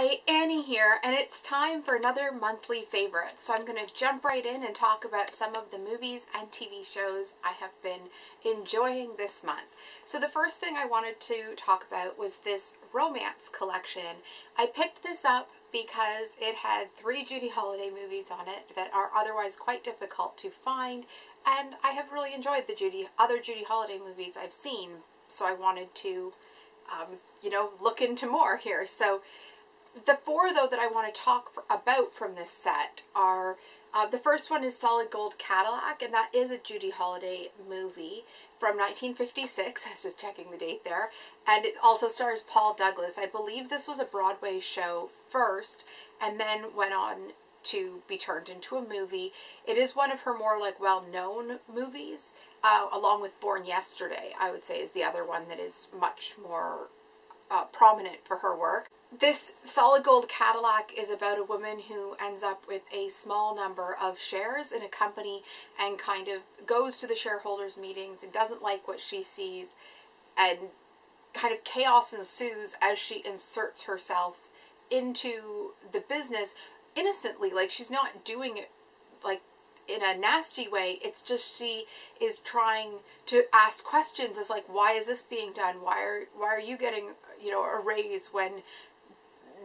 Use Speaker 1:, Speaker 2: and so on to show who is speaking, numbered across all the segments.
Speaker 1: Hi, Annie here, and it's time for another monthly favorite. So I'm going to jump right in and talk about some of the movies and TV shows I have been enjoying this month. So the first thing I wanted to talk about was this romance collection. I picked this up because it had 3 Judy Holliday movies on it that are otherwise quite difficult to find, and I have really enjoyed the other Judy Holliday movies I've seen, so I wanted to look into more here. So the 4, though, that I want to talk about from this set are, the first one is Solid Gold Cadillac, and that is a Judy Holliday movie from 1956. I was just checking the date there. And it also stars Paul Douglas. I believe this was a Broadway show first, and then went on to be turned into a movie. It is one of her more well-known movies, along with Born Yesterday, I would say, is the other one that is much more prominent for her work. This Solid Gold Cadillac is about a woman who ends up with a small number of shares in a company and kind of goes to the shareholders meetings and doesn't like what she sees, and kind of chaos ensues as she inserts herself into the business innocently. Like, she's not doing it like in a nasty way. It's just she is trying to ask questions as like, why is this being done? Why are you getting, a raise when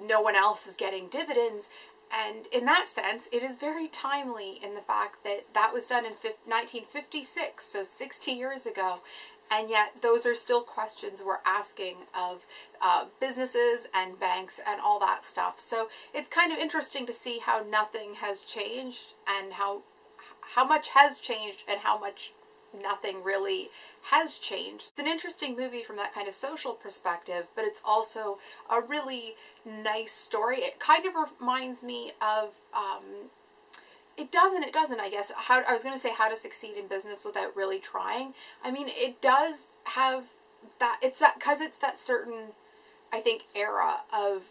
Speaker 1: no one else is getting dividends? And in that sense, it is very timely in the fact that that was done in 1956, so 60 years ago. And yet those are still questions we're asking of businesses and banks and all that stuff. So it's kind of interesting to see how nothing has changed, and how much has changed and how much nothing really has changed. It's an interesting movie from that kind of social perspective, but it's also a really nice story. It kind of reminds me of, it doesn't, I guess. I was going to say How to Succeed in Business Without Really Trying. I mean, it does have that, because it's that certain, I think, era of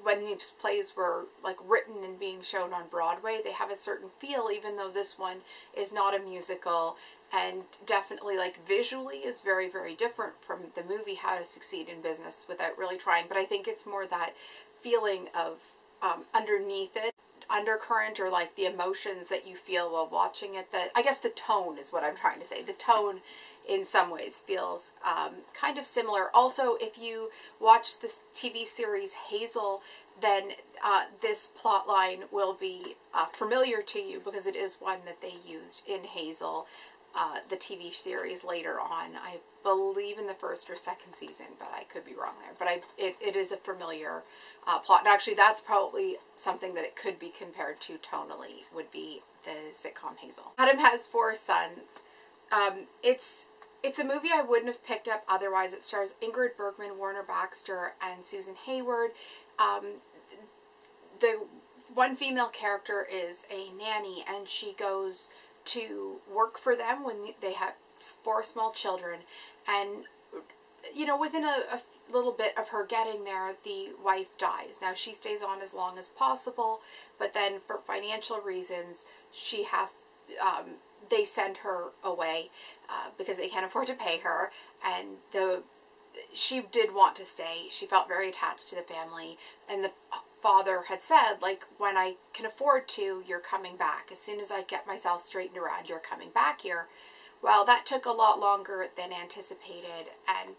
Speaker 1: when these plays were written and being shown on Broadway. They have a certain feel, even though this one is not a musical, and definitely visually is very, very different from the movie How to Succeed in Business Without Really Trying. But I think it's more that feeling of underneath it, undercurrent, or the emotions that you feel while watching it. That, I guess, the tone is what I'm trying to say. The tone in some ways feels kind of similar. Also, if you watch this TV series Hazel, then this plot line will be familiar to you, because it is one that they used in Hazel, the TV series, later on. I believe in the 1st or 2nd season, but I could be wrong there. But it is a familiar plot. And actually, that's probably something that it could be compared to tonally, would be the sitcom Hazel. Adam Has 4 Sons. It's a movie I wouldn't have picked up otherwise. It stars Ingrid Bergman, Warner Baxter, and Susan Hayward. The one female character is a nanny, and she goes to work for them when they have 4 small children. And, within a little bit of her getting there, the wife dies. Now, she stays on as long as possible, but then for financial reasons, she has, they send her away because they can't afford to pay her. And she did want to stay. She felt very attached to the family, and the father had said, when I can afford to, you're coming back. As soon as I get myself straightened around, you're coming back here. Well, that took a lot longer than anticipated,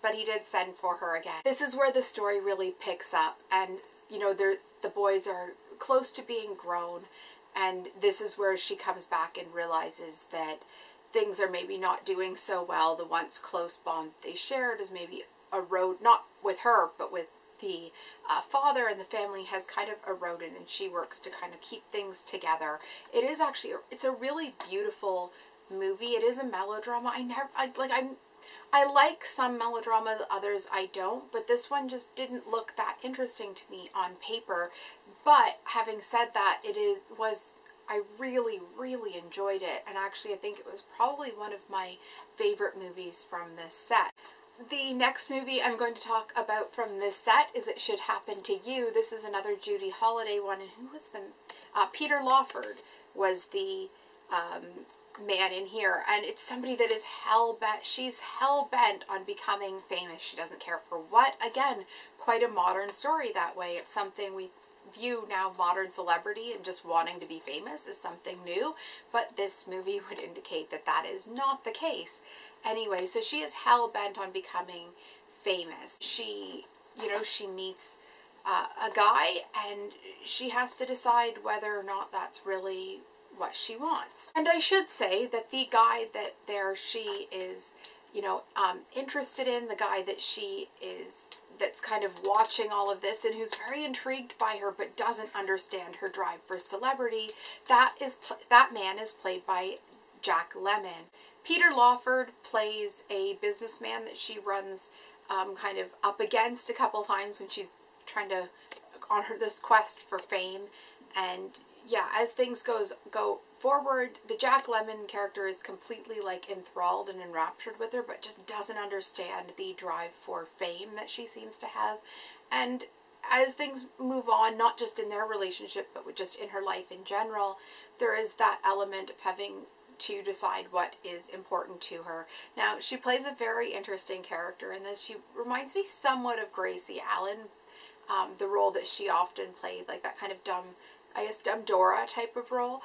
Speaker 1: but he did send for her again. This is where the story really picks up, and the boys are close to being grown, and this is where she comes back and realizes that things are maybe not doing so well. The once close bond they shared is maybe eroded, not with her, but with the father, and the family has kind of eroded, and she works to kind of keep things together. It is actually, it's a really beautiful movie. It is a melodrama. I like some melodramas, others I don't, but this one just didn't look that interesting to me on paper. But having said that, I really, really enjoyed it, and actually I think it was probably one of my favorite movies from this set. The next movie I'm going to talk about from this set is It Should Happen to You. This is another Judy Holliday one, and who was Peter Lawford was the man in here, and it's somebody that is hell-bent. She's hell-bent on becoming famous. She doesn't care for what. Again, quite a modern story that way. It's something we view now, modern celebrity and just wanting to be famous is something new, but this movie would indicate that that is not the case. Anyway, so she is hell-bent on becoming famous. She, you know, she meets a guy, and she has to decide whether or not that's really what she wants. And I should say that the guy that she is, you know, interested in, the guy that she is, that's kind of watching all of this and who's very intrigued by her but doesn't understand her drive for celebrity, that man is played by Jack Lemmon. Peter Lawford plays a businessman that she runs kind of up against a couple times when she's trying to on this quest for fame. And yeah, as things go forward, the Jack Lemmon character is completely like enthralled and enraptured with her, but just doesn't understand the drive for fame that she seems to have. And as things move on, not just in their relationship, but just in her life in general, there is that element of having to decide what is important to her. Now, she plays a very interesting character in this. She reminds me somewhat of Gracie Allen, the role that she often played, like that kind of dumb Dora type of role.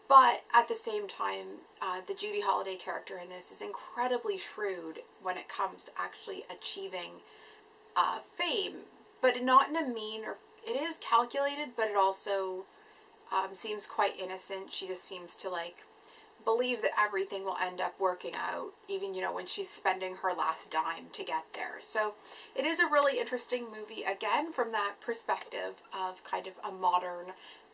Speaker 1: But at the same time, the Judy Holliday character in this is incredibly shrewd when it comes to actually achieving fame, but not in a mean, or it is calculated, but it also seems quite innocent. She just seems to like believe that everything will end up working out, even, you know, when she's spending her last dime to get there. So it is a really interesting movie, again, from that perspective of kind of a modern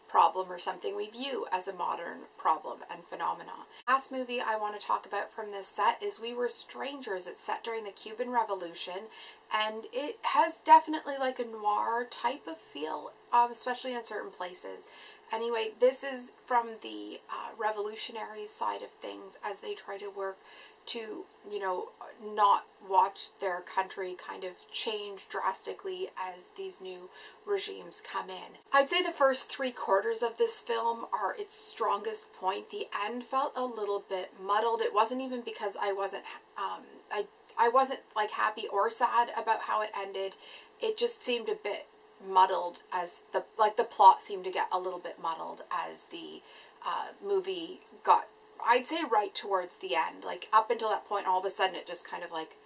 Speaker 1: problem, or something we view as a modern problem and phenomenon. Last movie I want to talk about from this set is We Were Strangers. It's set during the Cuban Revolution, and it has definitely like a noir type of feel, especially in certain places. Anyway, this is from the revolutionary side of things as they try to work to, you know, not watch their country kind of change drastically as these new regimes come in. I'd say the first 3/4 of this film are its strongest point. The end felt a little bit muddled. It wasn't even because I wasn't like happy or sad about how it ended. It just seemed a bit muddled as the plot seemed to get a little bit muddled as the movie got, I'd say, right towards the end. Like up until that point, all of a sudden it just kind of like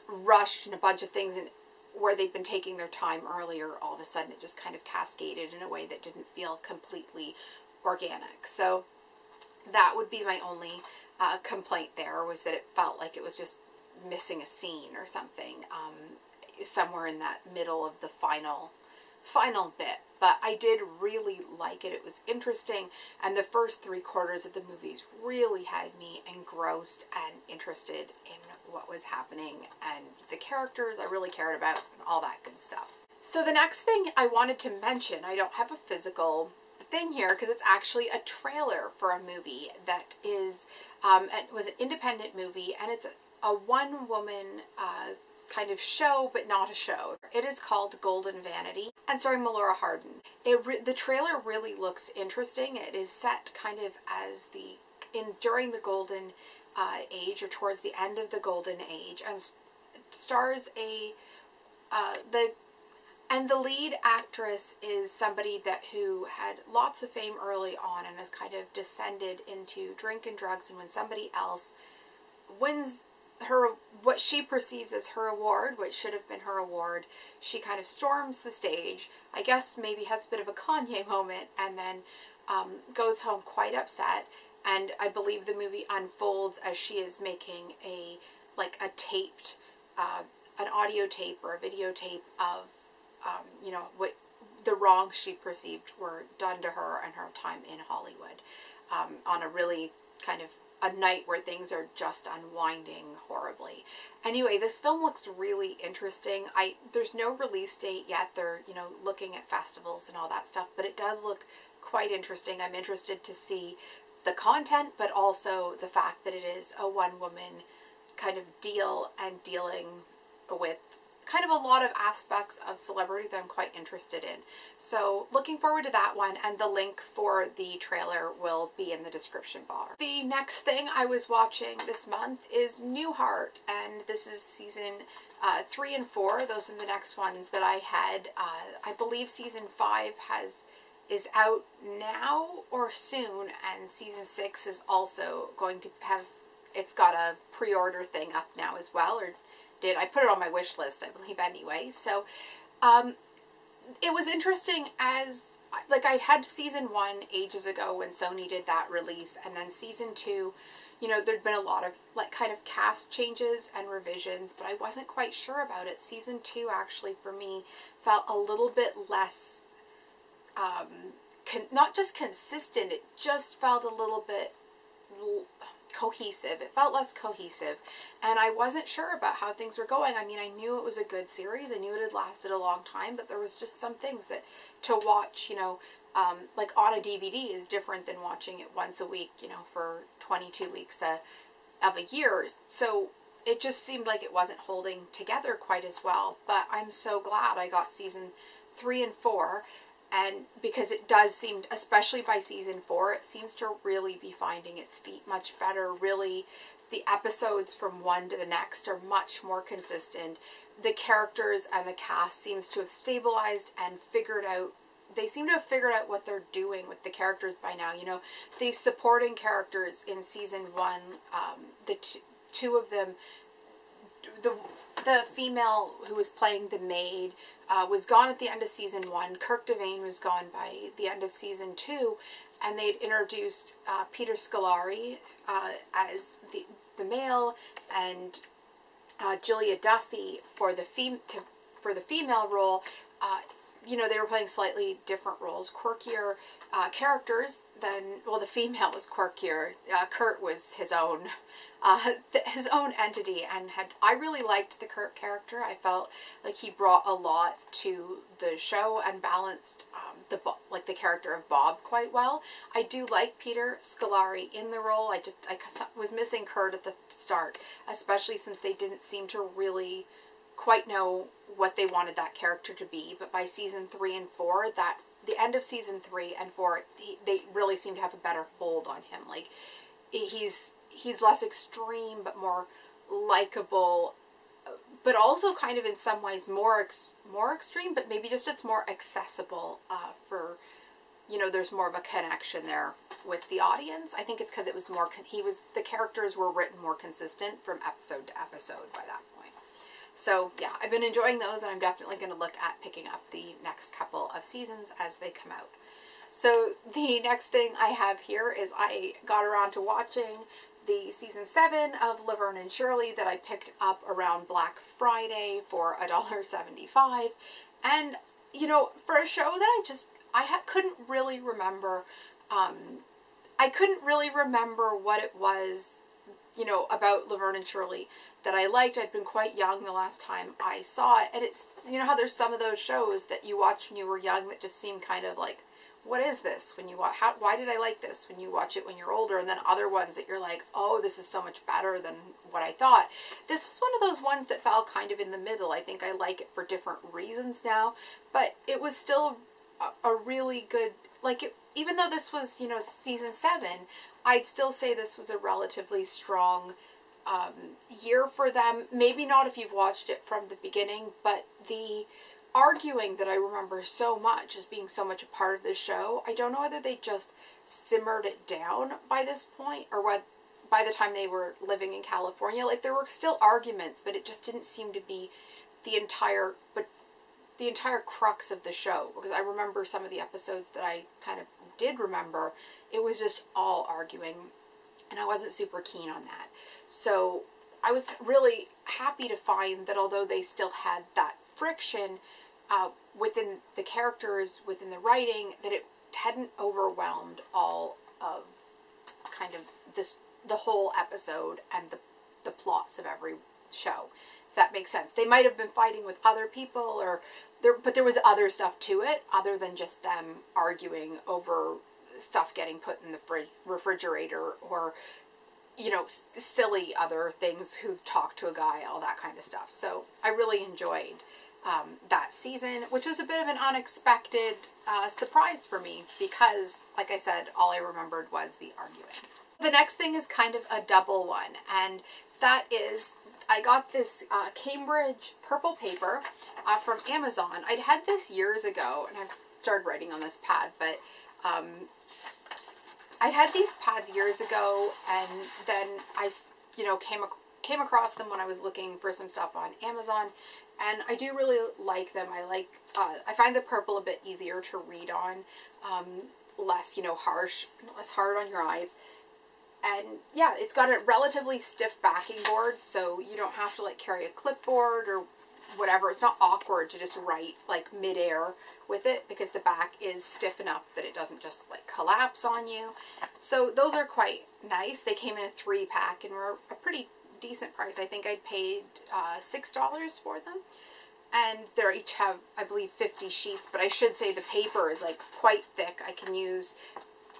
Speaker 1: rushed and a bunch of things, and where they'd been taking their time earlier, all of a sudden it just kind of cascaded in a way that didn't feel completely organic. So that would be my only complaint there, was that it felt like it was just missing a scene or something somewhere in that middle of the final bit. But I did really like it. It was interesting, and the first 3/4 of the movies really had me engrossed and interested in what was happening, and the characters I really cared about, and all that good stuff. So the next thing I wanted to mention, I don't have a physical thing here because it's actually a trailer for a movie that is it was an independent movie, and it's a one-woman kind of show, but not a show. It is called Golden Vanity, and starring Melora Hardin. The trailer really looks interesting. It is set kind of as during the Golden Age, or towards the end of the Golden Age, and stars the lead actress is somebody who had lots of fame early on and has kind of descended into drink and drugs, and when somebody else wins what she perceives as her award, which should have been her award, she kind of storms the stage, I guess maybe has a bit of a Kanye moment, and then goes home quite upset. And I believe the movie unfolds as she is making an audio tape or a videotape of you know, what the wrongs she perceived were done to her and her time in Hollywood, on a really kind of a night where things are just unwinding horribly. Anyway, this film looks really interesting. There's no release date yet. They're, you know, looking at festivals and all that stuff, but it does look quite interesting. I'm interested to see the content, but also the fact that it is a one-woman kind of deal and dealing with kind of a lot of aspects of celebrity that I'm quite interested in. So looking forward to that one, and the link for the trailer will be in the description bar. The next thing I was watching this month is Newhart, and this is season 3 and 4. Those are the next ones that I had. I believe season 5 is out now or soon, and season 6 is also going to have, it's got a pre-order thing up now as well, or I put it on my wish list, I believe, anyway. So it was interesting, as like I had season 1 ages ago when Sony did that release, and then season 2, you know, there'd been a lot of like kind of cast changes and revisions, but I wasn't quite sure about it. Season 2 actually for me felt a little bit less not just consistent, it just felt a little bit cohesive. It felt less cohesive, and I wasn't sure about how things were going. I mean, I knew it was a good series, I knew it had lasted a long time, but there was just some things that to watch, you know, like on a DVD is different than watching it once a week, you know, for 22 weeks of a year. So it just seemed like it wasn't holding together quite as well. But I'm so glad I got season 3 and 4. And because it does seem, especially by season 4, it seems to really be finding its feet much better. Really, the episodes from one to the next are much more consistent. The characters and the cast seems to have stabilized and figured out, they seem to have figured out what they're doing with the characters by now. You know, the supporting characters in season 1, the two of them, the female who was playing the maid was gone at the end of season 1. Kirk Devane was gone by the end of season 2, and they'd introduced Peter Scolari as the male, and Julia Duffy for the female role. You know, they were playing slightly different roles, quirkier characters than, well, the female was quirkier. Kurt was his own entity, and I really liked the Kurt character. I felt like he brought a lot to the show and balanced the character of Bob quite well. I do like Peter Scolari in the role. I was missing Kurt at the start, especially since they didn't seem to really quite know what they wanted that character to be. But by season 3 and 4, the end of season 3 and 4, they really seem to have a better hold on him. Like, he's less extreme, but more likable, but also kind of in some ways more extreme, but maybe just it's more accessible for, you know, there's more of a connection there with the audience. I think it's because it was more, the characters were written more consistent from episode to episode by that point. So yeah, I've been enjoying those, and I'm definitely going to look at picking up the next couple of seasons as they come out. So the next thing I have here is I got around to watching the season 7 of Laverne Shirley that I picked up around Black Friday for $1.75. And, you know, for a show that couldn't really remember, I couldn't really remember what it was, you know, about Laverne Shirley that I liked. I'd been quite young the last time I saw it, and it's, you know how there's some of those shows that you watch when you were young that just seem kind of like, what is this when you watch, why did I like this when you watch it when you're older, and then other ones that you're like, oh, this is so much better than what I thought. This was one of those ones that fell kind of in the middle. I think I like it for different reasons now, but it was still a really good, like, even though this was, you know, season 7, I'd still say this was a relatively strong year for them. Maybe not if you've watched it from the beginning, but the arguing that I remember so much as being so much a part of the show, I don't know whether they just simmered it down by this point, or what by the time they were living in California. Like, there were still arguments, but it just didn't seem to be the entire crux of the show, because I remember some of the episodes that I kind of did remember, it was just all arguing, and I wasn't super keen on that. So I was really happy to find that although they still had that friction within the characters, within the writing, that it hadn't overwhelmed all of kind of the whole episode and the plots of every show. If that makes sense. They might have been fighting with other people, but there was other stuff to it other than just them arguing over stuff getting put in the refrigerator, or you know, silly other things, who talk to a guy, all that kind of stuff. So I really enjoyed that season, which was a bit of an unexpected surprise for me because, like I said, all I remembered was the arguing. The next thing is kind of a double one, and that is, I got this Cambridge purple paper from Amazon. I'd had this years ago, and I've started writing on this pad, but I had these pads years ago, and then I, you know, came across them when I was looking for some stuff on Amazon, and I do really like them. I find the purple a bit easier to read on, less, you know, harsh, less hard on your eyes. And yeah, it's got a relatively stiff backing board, so you don't have to like carry a clipboard or whatever. It's not awkward to just write like midair with it because the back is stiff enough that it doesn't just like collapse on you. So those are quite nice. They came in a 3-pack and were a pretty decent price. I think I paid $6 for them. And they each have, I believe, 50 sheets, but I should say the paper is like quite thick. I can use,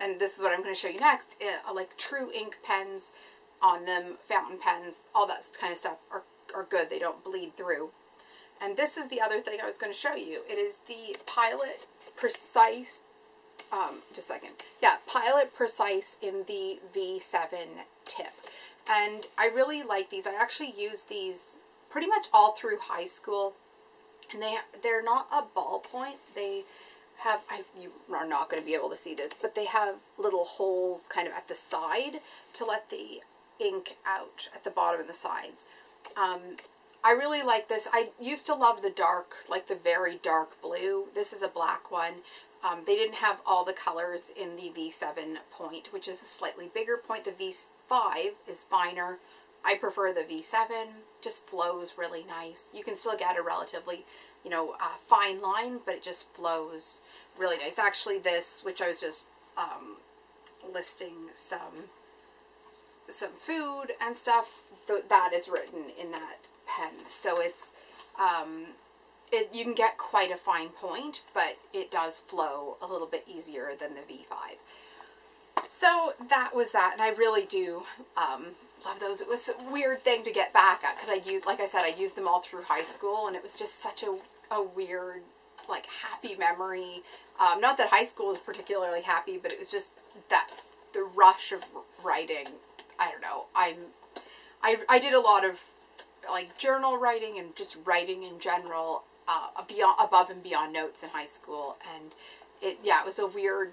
Speaker 1: and this is what I'm going to show you next, like true ink pens on them, fountain pens, all that kind of stuff are good. They don't bleed through. And this is the other thing I was going to show you. It is the Pilot Precise, just a second. Yeah, Pilot Precise in the V7 tip. And I really like these. I actually used these pretty much all through high school. And they're not a ballpoint. They have, you are not going to be able to see this, but they have little holes kind of at the side to let the ink out at the bottom and the sides. I really like this. I used to love the dark, like the very dark blue. This is a black one. They didn't have all the colors in the V7 point, which is a slightly bigger point. The V5 is finer. I prefer the V7, just flows really nice. You can still get a relatively, you know, fine line, but it just flows really nice. Actually, this, which I was just listing some food and stuff, that is written in that pen. So it's, you can get quite a fine point, but it does flow a little bit easier than the V5. So that was that, and I really do love those. It was a weird thing to get back at because like I said, I used them all through high school, and it was just such a weird, like, happy memory. Not that high school was particularly happy, but it was just that the rush of writing. I don't know. I did a lot of like journal writing and just writing in general, above and beyond notes in high school, and it was a weird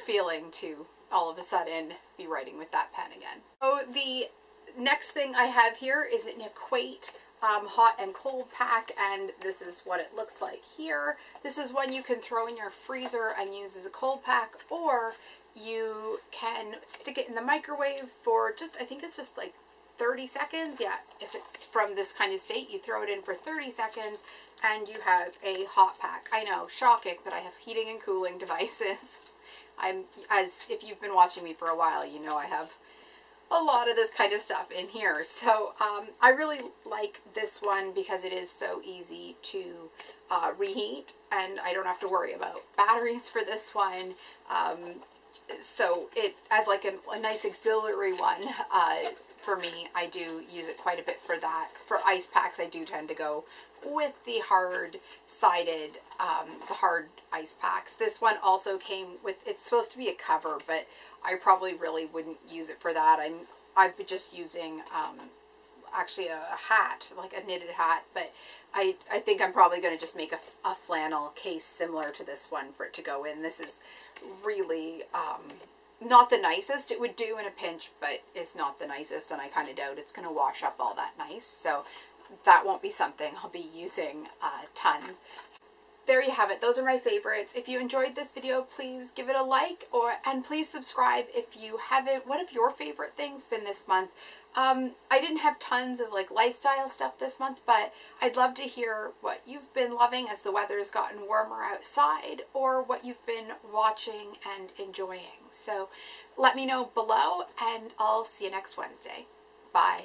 Speaker 1: feeling to all of a sudden be writing with that pen again. So the next thing I have here is an Equate hot and cold pack, and this is what it looks like here. This is one you can throw in your freezer and use as a cold pack, or you can stick it in the microwave for just, I think it's just like 30 seconds. Yeah, if it's from this kind of state, you throw it in for 30 seconds and you have a hot pack. I know, shocking that I have heating and cooling devices. As if you've been watching me for a while, you know I have a lot of this kind of stuff in here. So I really like this one because it is so easy to reheat, and I don't have to worry about batteries for this one. So it, as like a nice auxiliary one, for me, I do use it quite a bit for that. For ice packs, I do tend to go with the hard-sided, the hard ice packs. This one also came with, it's supposed to be a cover, but I probably really wouldn't use it for that. I've been just using, actually a hat, like a knitted hat, but I think I'm probably going to just make a flannel case similar to this one for it to go in. This is really, not the nicest. It would do in a pinch, but it's not the nicest, and I kind of doubt it's going to wash up all that nice. So that won't be something I'll be using tons. There you have it. Those are my favorites. If you enjoyed this video, please give it a like, and please subscribe if you haven't. What have your favorite things been this month? I didn't have tons of like lifestyle stuff this month, but I'd love to hear what you've been loving as the weather has gotten warmer outside, or what you've been watching and enjoying. So let me know below, and I'll see you next Wednesday. Bye.